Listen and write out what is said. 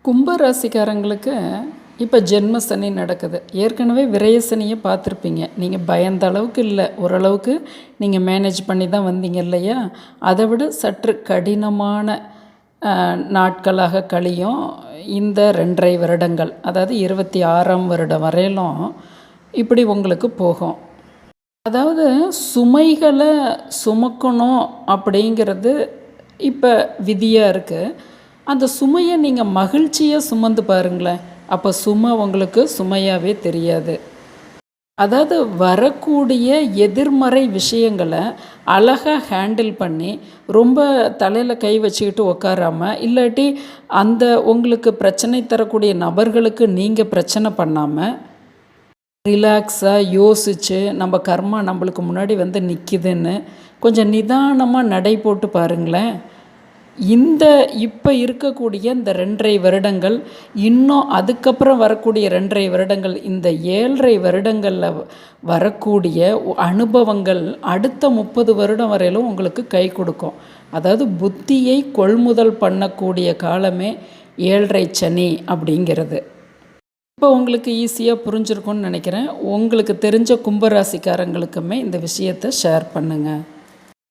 கும்பராசிக்காரங்களுக்கு இப்போ ஜென்ம சனி நடக்குது. ஏற்கனவே விரய சனியை பார்த்துருப்பீங்க. நீங்கள் பயந்த அளவுக்கு இல்லை, ஓரளவுக்கு நீங்கள் மேனேஜ் பண்ணி தான் வந்தீங்க இல்லையா? அதை விட சற்று கடினமான நாட்களாக கழியும் இந்த 2.5 வருடங்கள். அதாவது 26ஆம் வருடம் வரையிலும் இப்படி உங்களுக்கு போகும். அதாவது சுமைகளை சுமக்கணும் அப்படிங்கிறது இப்போ விதியாக இருக்குது. அந்த சுமையை நீங்கள் மகிழ்ச்சியாக சுமந்து பாருங்களேன். அப்போ சுமை உங்களுக்கு சுமையாகவே தெரியாது. அதாவது வரக்கூடிய எதிர்மறை விஷயங்களை அழகாக ஹேண்டில் பண்ணி ரொம்ப தலையில் கை வச்சுக்கிட்டு உக்காராமல், இல்லாட்டி அந்த உங்களுக்கு பிரச்சனை தரக்கூடிய நபர்களுக்கு நீங்கள் பிரச்சனை பண்ணாமல் ரிலாக்ஸாக யோசித்து நம்ம கர்மா நம்மளுக்கு முன்னாடி வந்து நிற்கிதுன்னு கொஞ்சம் நிதானமாக நடை போட்டு பாருங்களேன். இப்போ இருக்கக்கூடிய இந்த 2.5 வருடங்கள், இன்னும் அதுக்கப்புறம் வரக்கூடிய 2.5 வருடங்கள், இந்த 7.5 வருடங்களில் வரக்கூடிய அனுபவங்கள் அடுத்த 30 வருடம் வரையிலும் உங்களுக்கு கை கொடுக்கும். அதாவது புத்தியை கொள்முதல் பண்ணக்கூடிய காலமே 7.5 சனி அப்படிங்கிறது. இப்போ உங்களுக்கு ஈஸியாக புரிஞ்சிருக்கும்னு நினைக்கிறேன். உங்களுக்கு தெரிஞ்ச கும்பராசிக்காரங்களுக்குமே இந்த விஷயத்தை ஷேர் பண்ணுங்கள்.